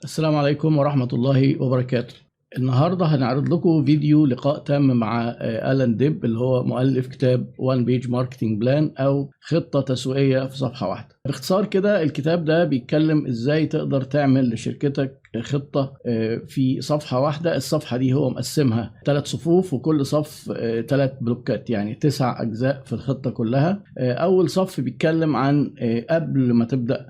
السلام عليكم ورحمة الله وبركاته. النهاردة هنعرض لكم فيديو لقاء تام مع آلان ديب اللي هو مؤلف كتاب One Page Marketing Plan أو خطة تسويقية في صفحة واحدة. باختصار كده الكتاب ده بيتكلم إزاي تقدر تعمل لشركتك خطة في صفحة واحدة. الصفحة دي هو مقسمها 3 صفوف وكل صف 3 بلوكات، يعني 9 أجزاء في الخطة كلها. أول صف بيتكلم عن قبل ما تبدأ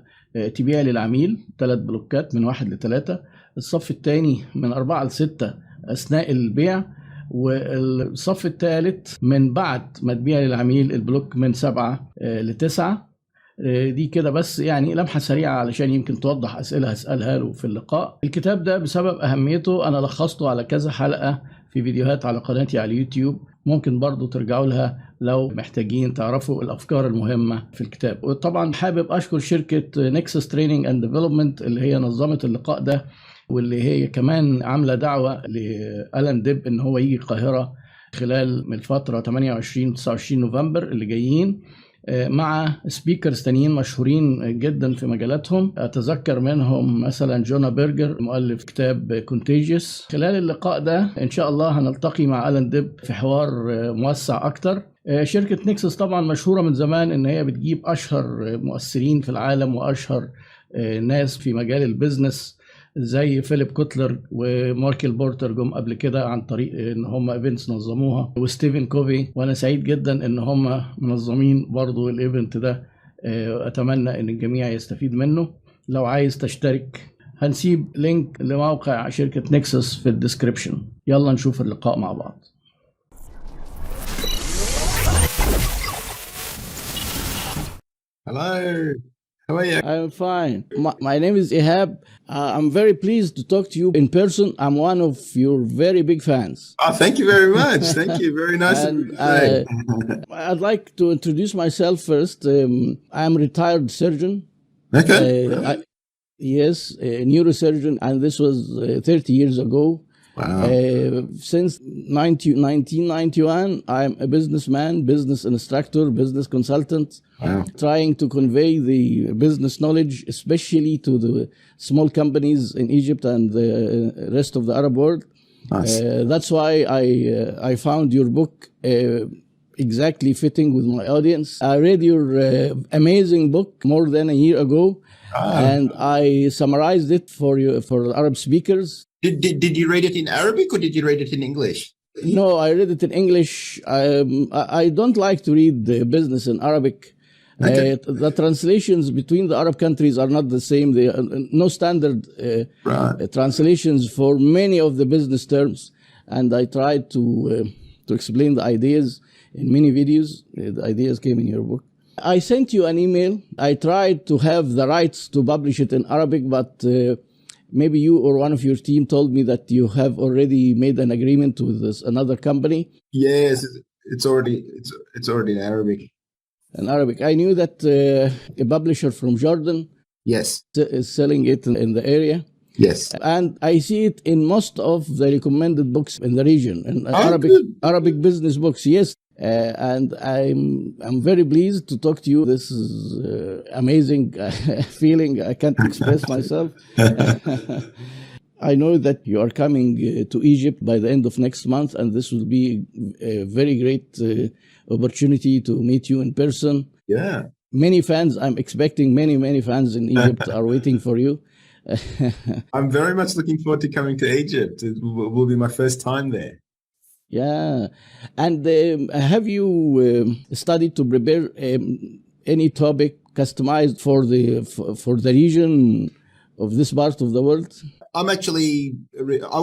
تبيع للعميل 3 بلوكات من 1 ل 3. الصف الثاني من 4 ل 6 أثناء البيع، والصف الثالث من بعد ما تبيع للعميل البلوك من 7 ل 9. دي كده بس يعني لمحة سريعة علشان يمكن توضح أسئلة هسألها له في اللقاء. الكتاب ده بسبب أهميته أنا لخصته على كذا حلقة في فيديوهات على قناتي على اليوتيوب، ممكن برضو ترجعوا لها لو محتاجين تعرفوا الأفكار المهمة في الكتاب. وطبعا حابب أشكر شركة نكسس تريننج اند ديفلوبمنت اللي هي نظمت اللقاء ده، واللي هي كمان عاملة دعوة لألان ديب إن هو يجي القاهرة خلال من الفترة 28 و 29 نوفمبر اللي جايين مع سبيكرز تانيين مشهورين جدا في مجالاتهم. أتذكر منهم مثلا جونا بيرجر مؤلف كتاب كونتيجيوس. خلال اللقاء ده إن شاء الله هنلتقي مع ألان ديب في حوار موسع أكتر. شركة نكسس طبعا مشهورة من زمان إن هي بتجيب أشهر مؤثرين في العالم وأشهر ناس في مجال البيزنس زي فيليب كوتلر وماركل بورتر جم قبل كده عن طريق ان هم ايفنتس نظموها، وستيفن كوفي، وانا سعيد جدا ان هم منظمين برضو الايفنت ده. اتمنى ان الجميع يستفيد منه. لو عايز تشترك هنسيب لينك لموقع شركة نكسس في الديسكريبشن. يلا نشوف اللقاء مع بعض. Hello. How are you? I'm fine. My name is Ehab. I'm very pleased to talk to you in person. I'm one of your very big fans. Oh, thank you very much. Thank you. Very nice of you to say. I'd like to introduce myself first. I'm a retired surgeon. Okay. Yes, a neurosurgeon, and this was 30 years ago. Wow. Since 1991, I'm a businessman, business instructor, business consultant, trying to convey the business knowledge, especially to the small companies in Egypt and the rest of the Arab world. Nice. That's why I found your book exactly fitting with my audience. I read your amazing book more than a year ago, and I summarized it for Arab speakers. Did you read it in Arabic or did you read it in English? No, I read it in English. I don't like to read the business in Arabic. Okay. The translations between the Arab countries are not the same. There are no standard translations for many of the business terms, and I tried to explain the ideas in many videos. The ideas came in your book. I sent you an email. I tried to have the rights to publish it in Arabic, but maybe you or one of your team told me that you have already made an agreement with another company. Yes, it's already in Arabic. In Arabic. I knew that a publisher from Jordan Yes. is selling it in the area. Yes. And I see it in most of the recommended books in the region, in Arabic business books. Yes. And I'm very pleased to talk to you. This is amazing feeling. I can't express myself. I know that you are coming to Egypt by the end of next month, and this will be a very great opportunity to meet you in person. Yeah. Many fans, I'm expecting many fans in Egypt are waiting for you. I'm very much looking forward to coming to Egypt. It will be my first time there. Yeah. And have you studied to prepare any topic customized for the region of this part of the world? I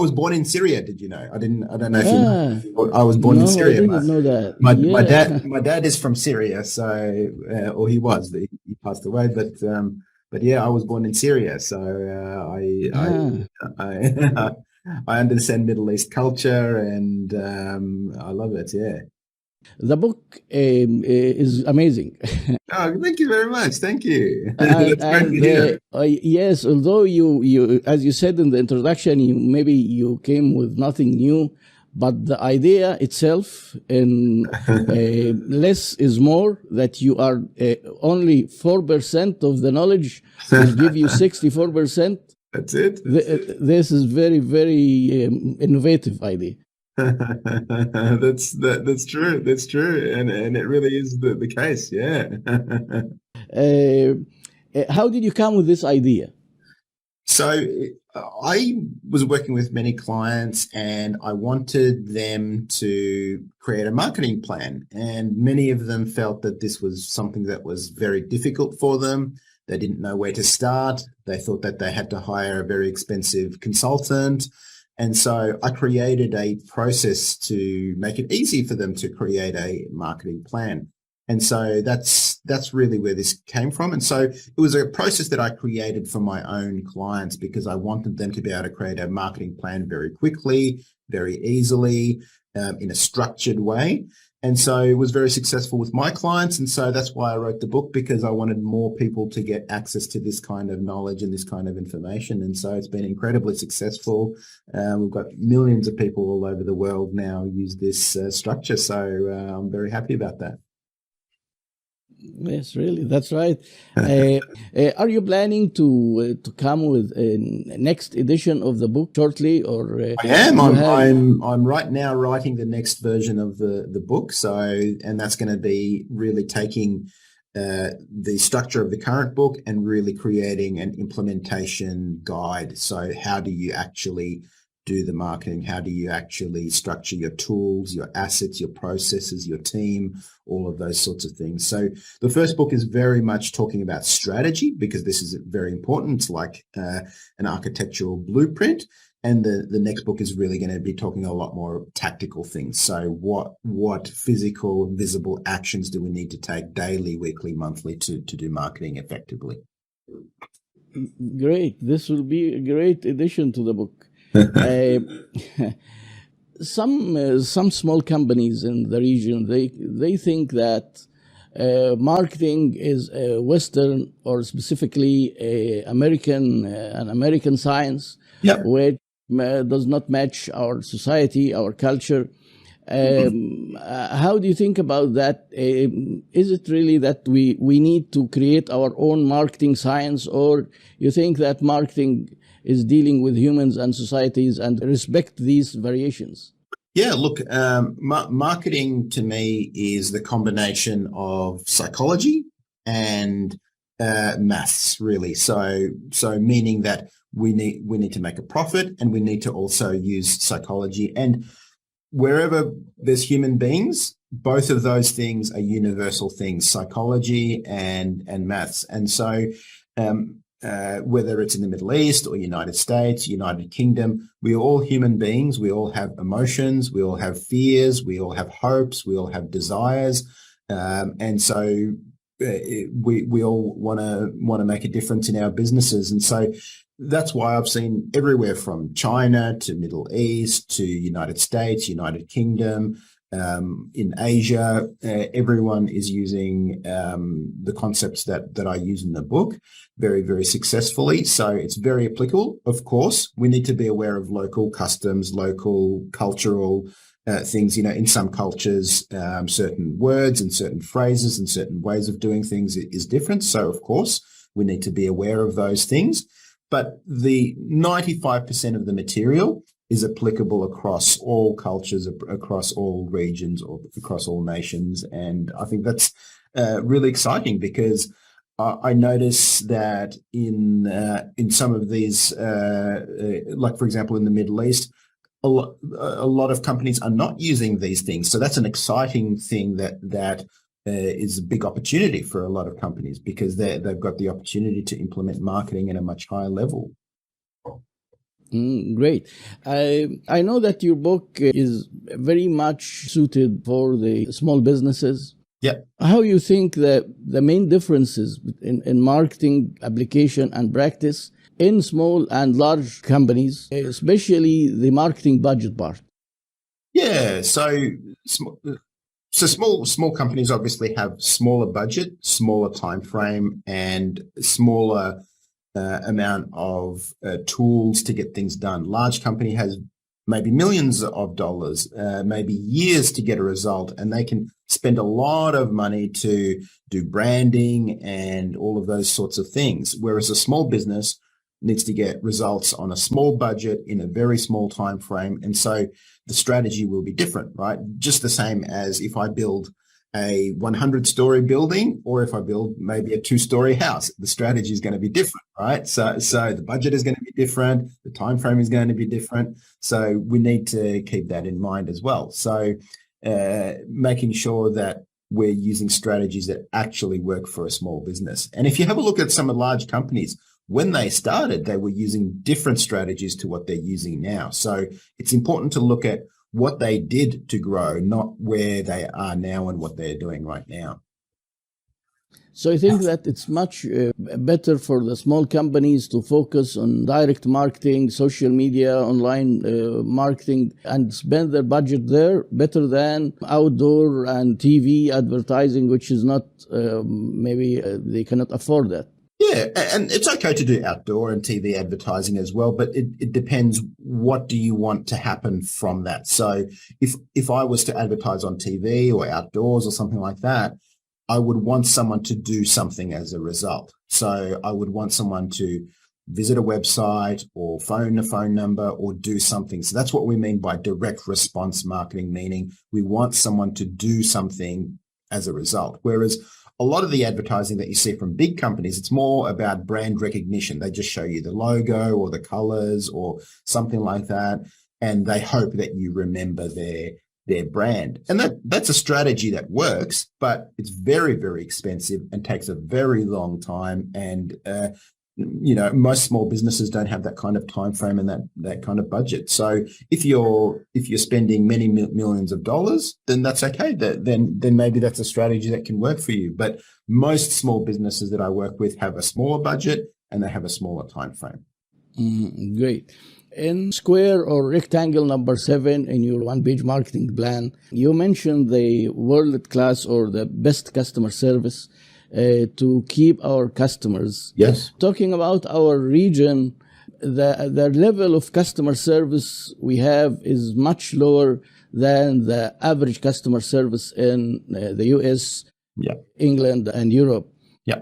was born in Syria. Did you know? I don't know if you know. I was born in Syria. I didn't know that. My dad is from Syria, so or he was. He passed away, but yeah, I was born in Syria, so I understand Middle East culture, and I love it. Yeah. The book is amazing. Oh, thank you very much. Thank you. That's great to hear. Yes, although you, as you said in the introduction, you came with nothing new, but the idea itself in less is more, that you are only 4% of the knowledge will give you 64%. That's it. This is very, very innovative idea. That's true. That's true, and it really is the case. Yeah. How did you come with this idea? So I was working with many clients, and I wanted them to create a marketing plan, and many of them felt that this was something that was very difficult for them. They didn't know where to start. They thought that they had to hire a very expensive consultant. And so I created a process to make it easy for them to create a marketing plan. And so that's really where this came from. And so it was a process that I created for my own clients because I wanted them to be able to create a marketing plan very quickly, very easily, in a structured way. And so it was very successful with my clients. And so that's why I wrote the book, because I wanted more people to get access to this kind of knowledge and this kind of information. And so it's been incredibly successful. We've got millions of people all over the world now use this structure. So I'm very happy about that. Yes, really, that's right. Are you planning to come with a next edition of the book shortly, or I am. I'm right now writing the next version of the book. So, and that's going to be really taking the structure of the current book and really creating an implementation guide. So, how do you actually do the marketing? How do you actually structure your tools, your assets, your processes, your team, all of those sorts of things? So the first book is very much talking about strategy, because this is very important. It's like an architectural blueprint. And the next book is really going to be talking a lot more tactical things. So what physical, visible actions do we need to take daily, weekly, monthly to do marketing effectively? Great. This will be a great addition to the book. Some small companies in the region, they think that marketing is a Western, or specifically an American science, which does not match our society, our culture. How do you think about that? Is it really that we need to create our own marketing science, or you think that marketing is dealing with humans and societies and respect these variations? Yeah, look, marketing to me is the combination of psychology and maths, really. So meaning that we need to make a profit, and we need to also use psychology. And wherever there's human beings, both of those things are universal things, psychology and maths. And so whether it's in the Middle East or United States, United Kingdom, we're all human beings. We all have emotions. We all have fears. We all have hopes. We all have desires. And so we all want to make a difference in our businesses. And so that's why I've seen everywhere from China to Middle East to United States, United Kingdom, in Asia, everyone is using the concepts that I use in the book very, very successfully. So it's very applicable. Of course, we need to be aware of local customs, local cultural things. You know, in some cultures, certain words and certain phrases and certain ways of doing things is different. So, of course, we need to be aware of those things. But the 95% of the material is applicable across all cultures, across all regions, or across all nations. And I think that's really exciting, because I notice that in some of these, like, for example, in the Middle East, a lot of companies are not using these things. So that's an exciting thing that is a big opportunity for a lot of companies, because they've got the opportunity to implement marketing at a much higher level. Great. I know that your book is very much suited for the small businesses. Yeah. How you think that the main differences in marketing application and practice in small and large companies, especially the marketing budget part? Yeah. So small companies obviously have smaller budget, smaller time frame, and smaller amount of tools to get things done. Large company has maybe millions of dollars, maybe years to get a result, and they can spend a lot of money to do branding and all of those sorts of things. Whereas a small business, needs to get results on a small budget in a very small time frame. And so the strategy will be different, right? Just the same as if I build a 100-story building or if I build maybe a 2-story house, the strategy is going to be different, right? So the budget is going to be different, the time frame is going to be different. So we need to keep that in mind as well. So making sure that we're using strategies that actually work for a small business. And if you have a look at some of the large companies, when they started, they were using different strategies to what they're using now. So it's important to look at what they did to grow, not where they are now and what they're doing right now. So I think that it's much better for the small companies to focus on direct marketing, social media, online marketing, and spend their budget there better than outdoor and TV advertising, which is not, maybe they cannot afford that. Yeah, and it's okay to do outdoor and TV advertising as well, but it depends what do you want to happen from that. So if I was to advertise on TV or outdoors or something like that, I would want someone to do something as a result. So I would want someone to visit a website or phone a phone number or do something. So that's what we mean by direct response marketing, meaning we want someone to do something as a result. Whereas a lot of the advertising that you see from big companies, it's more about brand recognition. They just show you the logo or the colors or something like that, and they hope that you remember their brand. And that's a strategy that works, but it's very, very expensive and takes a very long time. And, most small businesses don't have that kind of time frame and that kind of budget. So if you're spending many millions of dollars, then that's okay. Then maybe that's a strategy that can work for you. But most small businesses that I work with have a smaller budget and they have a smaller time frame. Great. In square or rectangle number 7 in your one-page marketing plan, you mentioned the world-class or the best customer service to keep our customers. Yes. Talking about our region, the level of customer service we have is much lower than the average customer service in the US, England, and Europe. Yeah.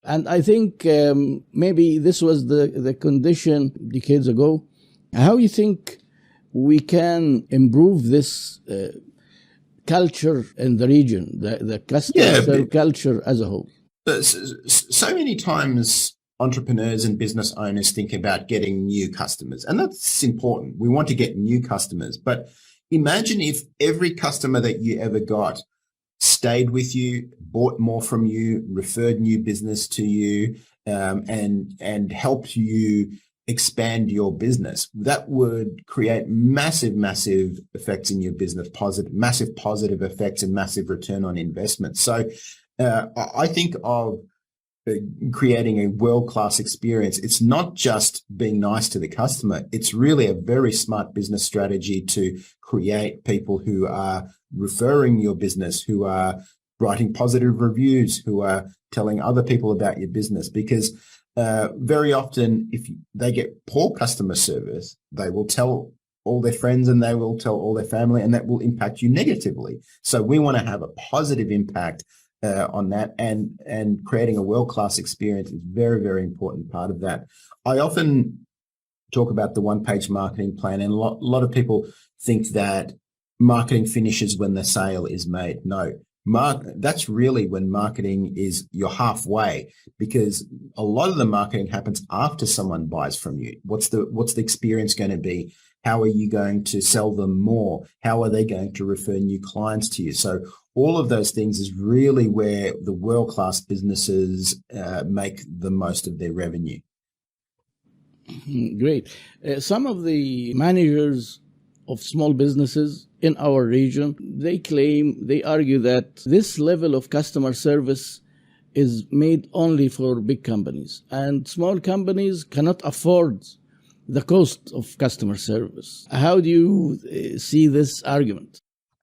And I think maybe this was the condition decades ago. How do you think we can improve this culture in the region, the customer culture as a whole? So many times entrepreneurs and business owners think about getting new customers, and that's important. We want to get new customers, but imagine if every customer that you ever got stayed with you, bought more from you, referred new business to you, and helped you expand your business. That would create massive effects in your business, massive positive effects and massive return on investment. So I think of creating a world-class experience. It's not just being nice to the customer. It's really a very smart business strategy to create people who are referring your business, who are writing positive reviews, who are telling other people about your business, because very often, if they get poor customer service, they will tell all their friends and they will tell all their family, and that will impact you negatively. So we want to have a positive impact on that, and creating a world-class experience is very, very important part of that. I often talk about the one-page marketing plan, and a lot of people think that marketing finishes when the sale is made. No. That's really when marketing is, you're halfway, because a lot of the marketing happens after someone buys from you. What's the experience going to be? How are you going to sell them more? How are they going to refer new clients to you? So all of those things is really where the world-class businesses make the most of their revenue. Great. Some of the managers of small businesses in our region, they argue that this level of customer service is made only for big companies, and small companies cannot afford the cost of customer service. How do you see this argument?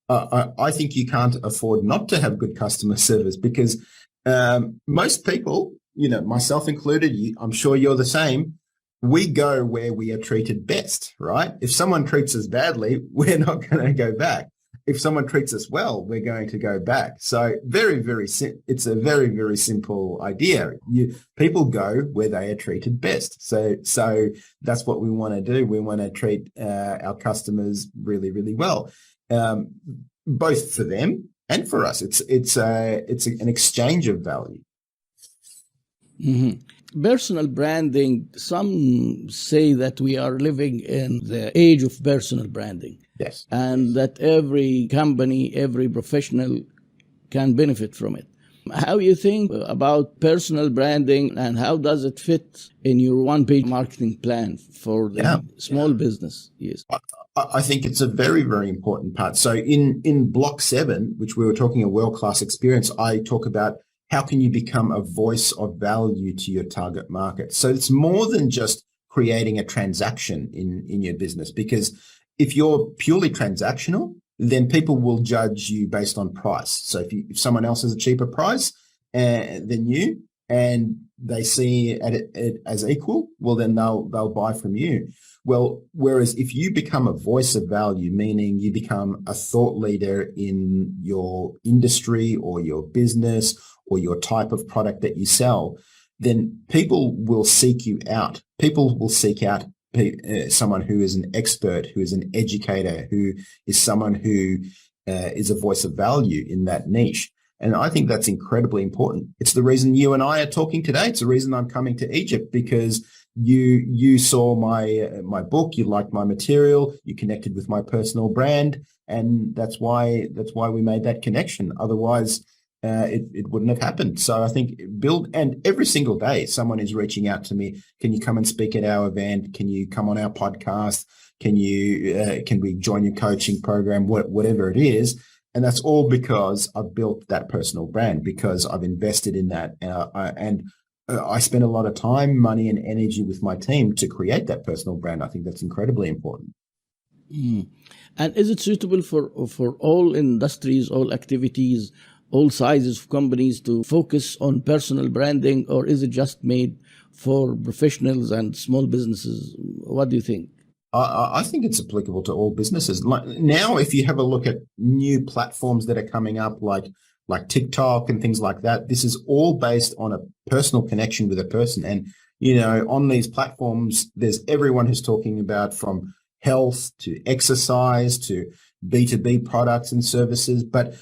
I think you can't afford not to have good customer service, because most people, myself included, I'm sure you're the same, we go where we are treated best, right? If someone treats us badly, we're not going to go back. if someone treats us well, we're going to go back. So it's a very, very simple idea. People go where they are treated best. So that's what we want to do. We want to treat our customers really, really well, both for them and for us. It's an exchange of value. Mm-hmm. Personal branding, some say that we are living in the age of personal branding. Yes. And that every company, every professional can benefit from it. How do you think about personal branding, and how does it fit in your one-page marketing plan for the small business? Yes. I think it's a very, very important part. So in block 7, which we were talking a world-class experience, I talk about how can you become a voice of value to your target market? So it's more than just creating a transaction in your business, because if you're purely transactional, then people will judge you based on price. So if someone else has a cheaper price than you, and they see it as equal, well, then they'll buy from you. Well, whereas if you become a voice of value, meaning you become a thought leader in your industry or your business or your type of product that you sell, then people will seek you out. People will seek out someone who is an expert, who is an educator, who is someone who is a voice of value in that niche. And I think that's incredibly important. It's the reason you and I are talking today. It's the reason I'm coming to Egypt, because you saw my book, you liked my material, you connected with my personal brand, and that's why we made that connection. Otherwise, it wouldn't have happened. So I think and every single day someone is reaching out to me. Can you come and speak at our event? Can you come on our podcast? Can we join your coaching program? Whatever it is. And that's all because I've built that personal brand, because I've invested in that. I spend a lot of time, money, and energy with my team to create that personal brand. I think that's incredibly important. Mm. And is it suitable for all industries, all activities, all sizes of companies to focus on personal branding, or is it just made for professionals and small businesses? What do you think? I think it's applicable to all businesses. Now, if you have a look at new platforms that are coming up, like TikTok and things like that, this is all based on a personal connection with a person. And, on these platforms, there's everyone who's talking about, from health to exercise to B2B products and services, but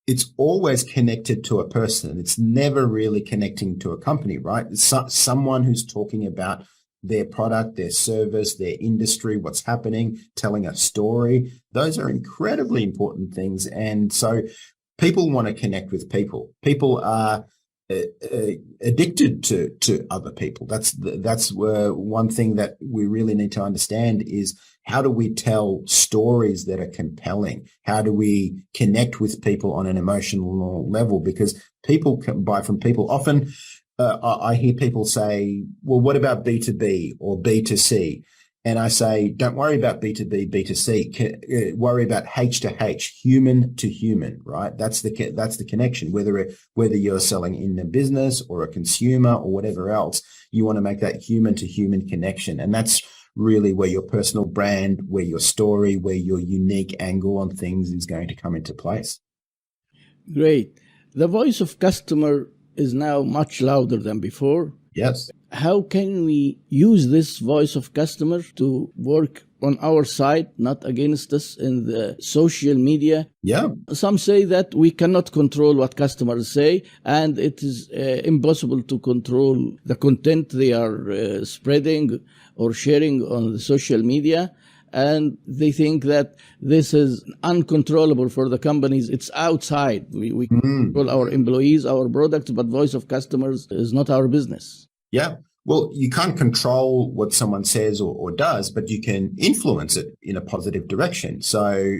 it's always connected to a person. It's never really connecting to a company, right? It's someone who's talking about their product, their service, their industry, what's happening, telling a story. Those are incredibly important things. And so people want to connect with people. People are addicted to other people. That's one thing that we really need to understand is, how do we tell stories that are compelling? How do we connect with people on an emotional level? Because people can buy from people. Often I hear people say, well, what about B2B or B2C? And I say, don't worry about B2B, B2C. Worry about H to H, human to human, right? That's the connection. Whether you're selling in a business or a consumer or whatever else, you want to make that human to human connection. And that's really where your personal brand, where your story, where your unique angle on things is going to come into place. Great. The voice of customer is now much louder than before. Yes. How can we use this voice of customer to work on our side, not against us, in the social media? Yeah. Some say that we cannot control what customers say, and it is impossible to control the content they are spreading or sharing on the social media. And they think that this is uncontrollable for the companies. It's outside. We control our employees, our products, but voice of customers is not our business. Yeah. Well, you can't control what someone says or does, but you can influence it in a positive direction. So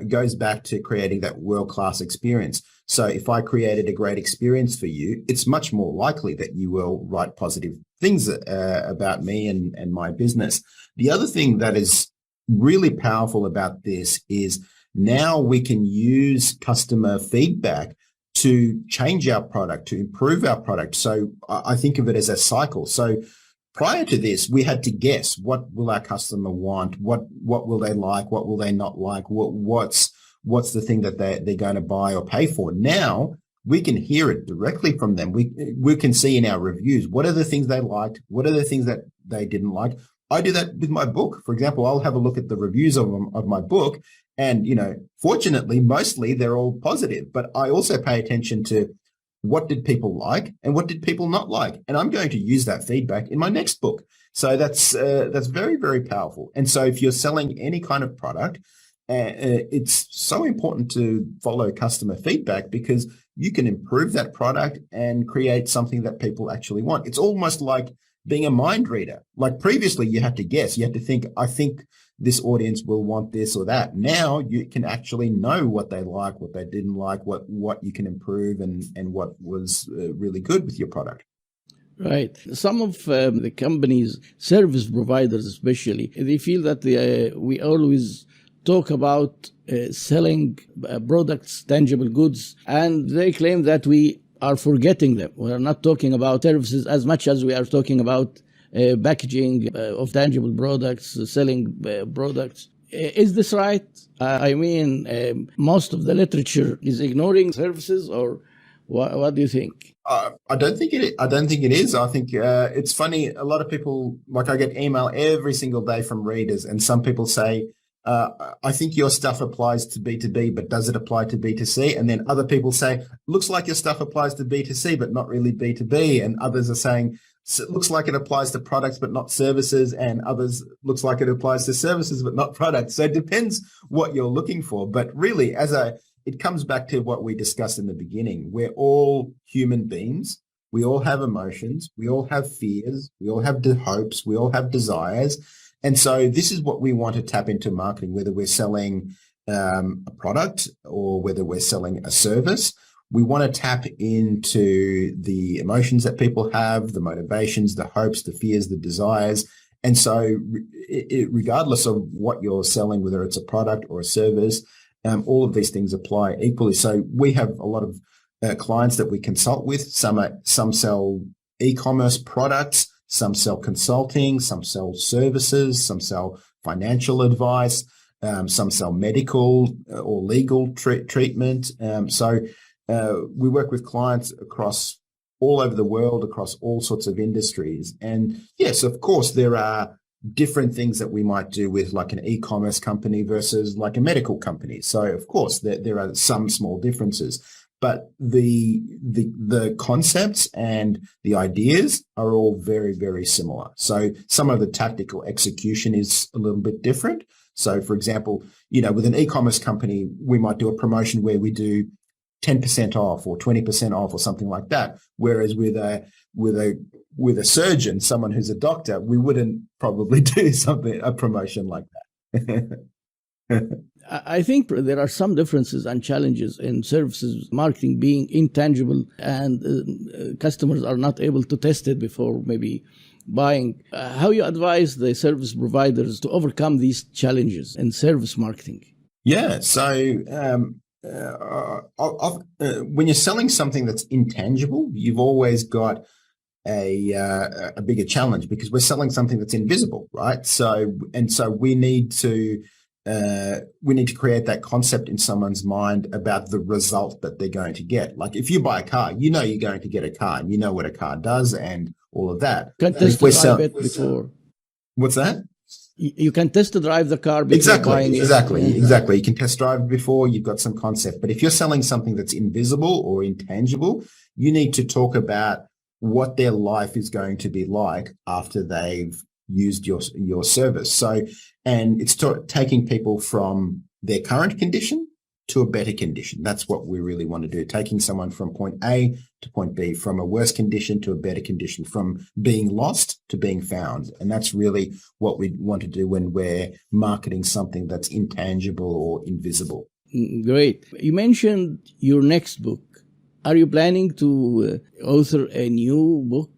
goes back to creating that world-class experience. So if I created a great experience for you, it's much more likely that you will write positive things about me and my business. The other thing that is really powerful about this is, now we can use customer feedback to change our product, to improve our product. So I think of it as a cycle. So prior to this, we had to guess, what will our customer want? What will they like? What will they not like? What's what's the thing that they're going to buy or pay for. Now we can hear it directly from them. We can see in our reviews, what are the things they liked? What are the things that they didn't like? I do that with my book. For example, I'll have a look at the reviews of my book, and, fortunately, mostly they're all positive, but I also pay attention to what did people like and what did people not like? And I'm going to use that feedback in my next book. So that's very, very powerful. And so if you're selling any kind of product, it's so important to follow customer feedback, because you can improve that product and create something that people actually want. It's almost like being a mind reader. Like previously you had to guess, you had to think, I think this audience will want this or that. Now you can actually know what they like, what they didn't like, what you can improve, and what was really good with your product. Right. Some of the companies, service providers especially, they feel that we always talk about selling products, tangible goods, and they claim that we are forgetting them. We are not talking about services as much as we are talking about packaging of tangible products, selling products. Is this right? I mean, most of the literature is ignoring services, or what do you think? I don't think it is. I think it's funny. A lot of people, like I get email every single day from readers, and some people say, I think your stuff applies to B2B, but does it apply to B2C? And then other people say, looks like your stuff applies to B2C, but not really B2B. And others are saying, it looks like it applies to products, but not services. And others, looks like it applies to services, but not products. So it depends what you're looking for. But really, it comes back to what we discussed in the beginning. We're all human beings. We all have emotions. We all have fears. We all have hopes. We all have desires. And so this is what we want to tap into marketing, whether we're selling a product or whether we're selling a service. We want to tap into the emotions that people have, the motivations, the hopes, the fears, the desires. And so regardless of what you're selling, whether it's a product or a service, all of these things apply equally. So we have a lot of clients that we consult with. Some sell e-commerce products. Some sell consulting, some sell services, some sell financial advice, some sell medical or legal treatment. So we work with clients across all over the world, across all sorts of industries. And yes, of course, there are different things that we might do with like an e-commerce company versus like a medical company. So of course, there are some small differences. But the concepts and the ideas are all very, very similar. So some of the tactical execution is a little bit different. So for example, with an e-commerce company, we might do a promotion where we do 10% off or 20% off or something like that. Whereas with a surgeon, someone who's a doctor, we wouldn't probably do a promotion like that. I think there are some differences and challenges in services marketing being intangible, and customers are not able to test it before maybe buying. How you advise the service providers to overcome these challenges in service marketing? Yeah, so when you're selling something that's intangible, you've always got a bigger challenge, because we're selling something that's invisible, right? So we need to create that concept in someone's mind about the result that they're going to get. Like if you buy a car, you're going to get a car, and you know what a car does and all of that. You can test drive it before. What's that? You can test drive the car before buying it. Exactly. You can test drive before, you've got some concept. But if you're selling something that's invisible or intangible, you need to talk about what their life is going to be like after they've used your service. So, and it's taking people from their current condition to a better condition. That's what we really want to do. Taking someone from point A to point B, from a worse condition to a better condition, from being lost to being found. And that's really what we want to do when we're marketing something that's intangible or invisible. Great. You mentioned your next book. Are you planning to author a new book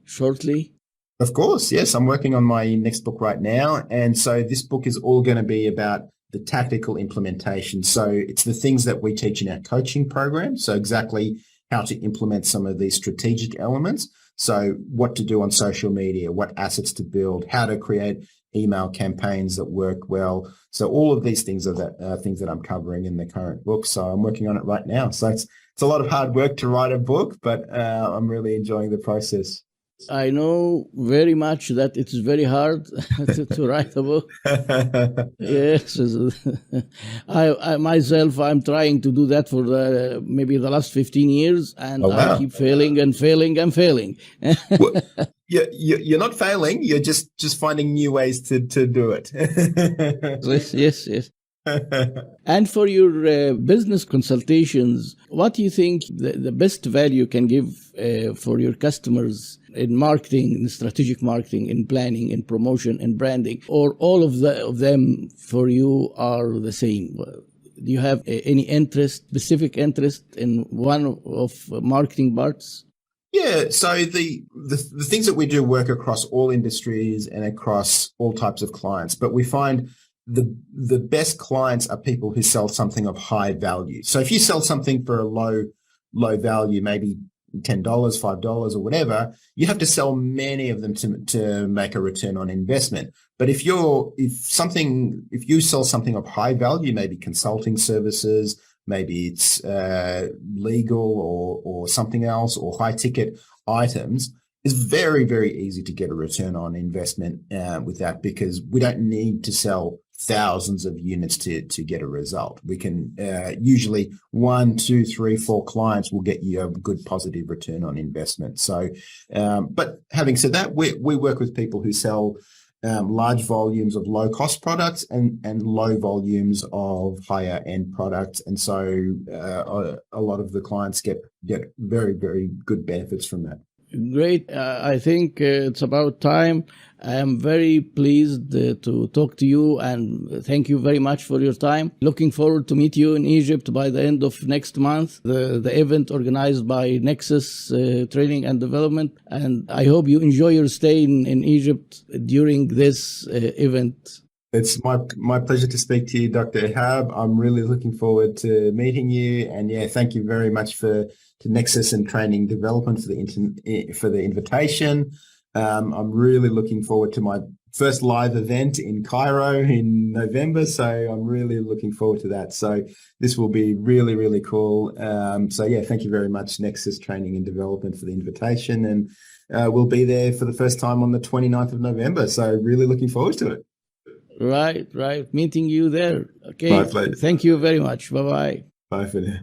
shortly? Of course, yes. I'm working on my next book right now. And so this book is all going to be about the tactical implementation. So it's the things that we teach in our coaching program. So exactly how to implement some of these strategic elements. So what to do on social media, what assets to build, how to create email campaigns that work well. So all of these things are things that I'm covering in the current book. So I'm working on it right now. So it's a lot of hard work to write a book, but I'm really enjoying the process. I know very much that it's very hard to write a book. Yes, I myself, I'm trying to do that for maybe the last 15 years, and I keep failing and failing and failing. Well, you're not failing. You're just finding new ways to do it. Yes. And for your business consultations, what do you think the best value can give for your customers in marketing, in strategic marketing, in planning, in promotion, in branding, or all of them for you are the same? Do you have any specific interest in one of marketing parts? Yeah, so the things that we do work across all industries and across all types of clients, but we find the best clients are people who sell something of high value. So if you sell something for a low value, maybe $10, $5 or whatever, you have to sell many of them to make a return on investment. But if you sell something of high value, maybe consulting services, maybe it's legal or something else, or high ticket items, it's very, very easy to get a return on investment with that, because we don't need to sell thousands of units to get a result. We can usually 1, 2, 3, 4 clients will get you a good positive return on investment. So, but having said that, we work with people who sell large volumes of low cost products and low volumes of higher end products. And so a lot of the clients get very, very good benefits from that. Great. I think it's about time. I am very pleased to talk to you, and thank you very much for your time. Looking forward to meet you in Egypt by the end of next month, the event organized by Nexus Training and Development. And I hope you enjoy your stay in Egypt during this event. It's my pleasure to speak to you, Dr. Ehab. I'm really looking forward to meeting you. And yeah, thank you very much to Nexus and Training Development for the invitation. I'm really looking forward to my first live event in Cairo in November. So I'm really looking forward to that. So this will be really, really cool. So yeah, thank you very much, Nexus Training and Development, for the invitation. And we'll be there for the first time on the 29th of November. So really looking forward to it. Right. Meeting you there. Okay. My pleasure. Thank you very much. Bye-bye. Bye for now.